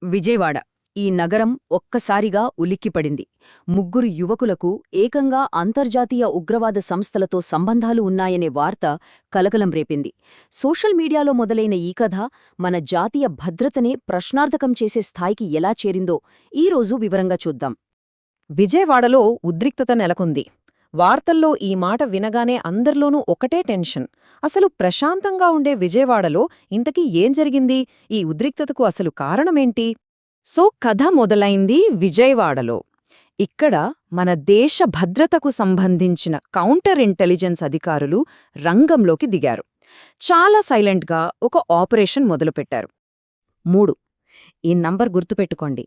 విజయవాడ ఈ నగరం ఒక్కసారిగా ఉలిక్కిపడింది. ముగ్గురు యువకులకు ఏకంగా అంతర్జాతీయ ఉగ్రవాద సంస్థలతో సంబంధాలు ఉన్నాయనే వార్త కలకలం రేపింది. సోషల్ మీడియాలో మొదలైన ఈ కథ మన జాతీయ భద్రతనే ప్రశ్నార్థకం చేసే స్థాయికి ఎలా చేరిందో ఈరోజు వివరంగా చూద్దాం. విజయవాడలో ఉద్రిక్తత నెలకొంది. వార్తల్లో ఈ మాట వినగానే అందరిలోనూ ఒకటే టెన్షన్. అసలు ప్రశాంతంగా ఉండే విజయవాడలో ఇంతకీ ఏం జరిగింది? ఈ ఉద్రిక్తతకు అసలు కారణమేంటి? కథ మొదలైంది విజయవాడలో. ఇక్కడ మన దేశ భద్రతకు సంబంధించిన కౌంటర్ ఇంటెలిజెన్స్ అధికారులు రంగంలోకి దిగారు. చాలా సైలెంట్గా ఒక ఆపరేషన్ మొదలుపెట్టారు. 3. ఈ నంబర్ గుర్తుపెట్టుకోండి.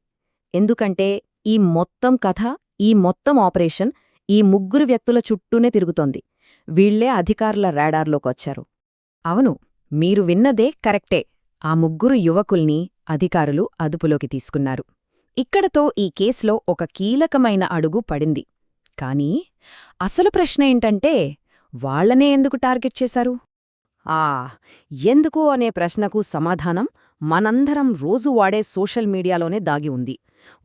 ఎందుకంటే ఈ మొత్తం కథ, ఈ మొత్తం ఆపరేషన్ ఈ ముగ్గురు వ్యక్తుల చుట్టూనే తిరుగుతోంది. వీళ్లే అధికారుల రాడార్లోకొచ్చారు. అవును, మీరు విన్నదే కరెక్టే. ఆ ముగ్గురు యువకుల్ని అధికారులు అదుపులోకి తీసుకున్నారు. ఇక్కడతో ఈ కేసులో ఒక కీలకమైన అడుగు పడింది. కానీ అసలు ప్రశ్న ఏంటంటే, వాళ్లనే ఎందుకు టార్గెట్ చేశారు? ఎందుకు అనే ప్రశ్నకు సమాధానం మనందరం రోజూ వాడే సోషల్ మీడియాలోనే దాగి ఉంది.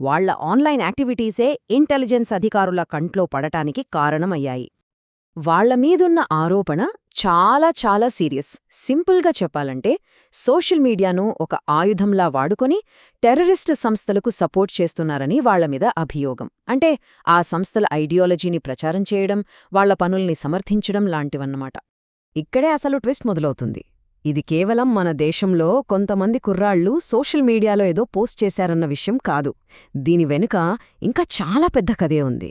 వాళ్ల ఆన్లైన్ యాక్టివిటీసే ఇంటెలిజెన్స్ అధికారుల కంట్లో పడటానికి కారణమయ్యాయి. వాళ్లమీదున్న ఆరోపణ చాలా సీరియస్. సింపుల్గా చెప్పాలంటే, సోషల్ మీడియాను ఒక ఆయుధంలా వాడుకొని టెర్రరిస్ట్ సంస్థలకు సపోర్ట్ చేస్తున్నారని వాళ్లమీద అభియోగం. అంటే ఆ సంస్థల ఐడియాలజీని ప్రచారం చేయడం, వాళ్ల పనుల్ని సమర్థించడం లాంటివన్నమాట. ఇక్కడే అసలు ట్విస్ట్ మొదలవుతుంది. ఇది కేవలం మన దేశంలో కొంతమంది కుర్రాళ్లు సోషల్ మీడియాలో ఏదో పోస్ట్ చేశారన్న విషయం కాదు. దీని వెనుక ఇంకా చాలా పెద్ద కథే ఉంది.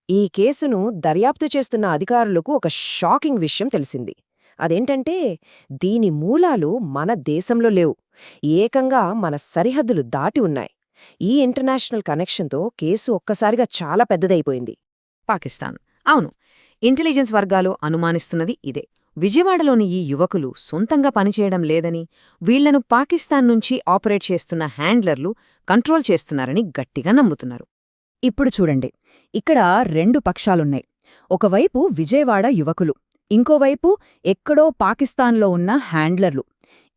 ఈ కేసును దర్యాప్తు చేస్తున్న అధికారులకు ఒక షాకింగ్ విషయం తెలిసింది. అదేంటంటే, దీని మూలాలు మన దేశంలో లేవు, ఏకంగా మన సరిహద్దులు దాటి ఉన్నాయి. ఈ ఇంటర్నేషనల్ కనెక్షన్తో కేసు ఒక్కసారిగా చాలా పెద్దదైపోయింది. పాకిస్తాన్. అవును, ఇంటెలిజెన్స్ వర్గాలు అనుమానిస్తున్నది ఇదే. విజయవాడలోని ఈ యువకులు సొంతంగా పనిచేయడం లేదని, వీళ్లను పాకిస్తాన్ నుంచి ఆపరేట్ చేస్తున్న హ్యాండ్లర్లు కంట్రోల్ చేస్తున్నారని గట్టిగా నమ్ముతున్నారు. ఇప్పుడు చూడండి, ఇక్కడ 2 పక్షాలున్నాయి. ఒకవైపు విజయవాడ యువకులు, ఇంకోవైపు ఎక్కడో పాకిస్తాన్లో ఉన్న హ్యాండ్లర్లు.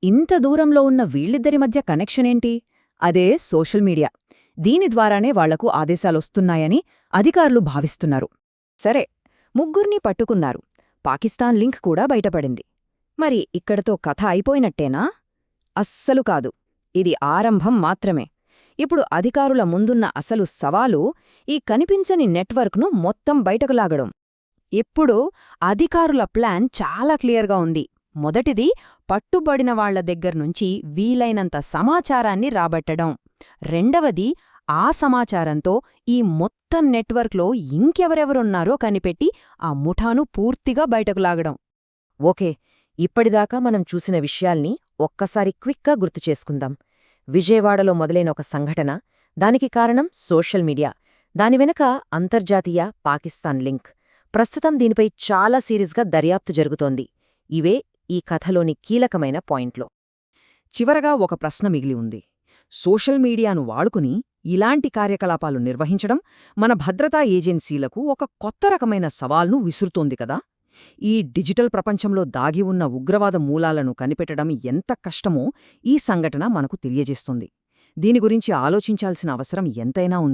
ఇంత దూరంలో ఉన్న వీళ్ళిద్దరి మధ్య కనెక్షనేంటి? అదే సోషల్ మీడియా. దీని ద్వారానే వాళ్లకు ఆదేశాలొస్తున్నాయని అధికారులు భావిస్తున్నారు. సరే, ముగ్గుర్ని పట్టుకున్నారు. పాకిస్తాన్ లింక్ కూడా బయటపడింది. మరి ఇక్కడతో కథ అయిపోయినట్టేనా? అస్సలు కాదు. ఇది ఆరంభం మాత్రమే. ఇప్పుడు అధికారుల ముందున్న అసలు సవాలు ఈ కనిపించని నెట్వర్క్ను మొత్తం బయటకు లాగడం. ఇప్పుడు అధికారుల ప్లాన్ చాలా క్లియర్గా ఉంది. మొదటిది, పట్టుబడిన వాళ్ల దగ్గర్నుంచి వీలైనంత సమాచారాన్ని రాబట్టడం. రెండవది, ఆ సమాచారంతో ఈ మొత్తం నెట్వర్క్లో ఇంకెవరెవరున్నారో కనిపెట్టి ఆ ముఠాను పూర్తిగా బయటకు లాగడం. ఓకే, ఇప్పటిదాకా మనం చూసిన విషయాల్ని ఒక్కసారి క్విక్గా గుర్తుచేసుకుందాం. విజయవాడలో మొదలైన ఒక సంఘటన, దానికి కారణం సోషల్ మీడియా, దాని వెనక అంతర్జాతీయ పాకిస్తాన్ లింక్. ప్రస్తుతం దీనిపై చాలా సీరియస్గా దర్యాప్తు జరుగుతోంది. ఇవే ఈ కథలోని కీలకమైన పాయింట్లు. చివరగా ఒక ప్రశ్న మిగిలి ఉంది. సోషల్ మీడియాను వాడుకుని ఇలాంటి కార్యకలాపాలు నిర్వహించడం మన భద్రతా ఏజెన్సీలకు ఒక కొత్త రకమైన సవాల్ను విసురుతోంది కదా. ఈ డిజిటల్ ప్రపంచంలో దాగి ఉన్న ఉగ్రవాద మూలాలను కనిపెట్టడం ఎంత కష్టమో ఈ సంఘటన మనకు తెలియజేస్తుంది. దీని గురించి ఆలోచించాల్సిన అవసరం ఎంతైనా ఉంది.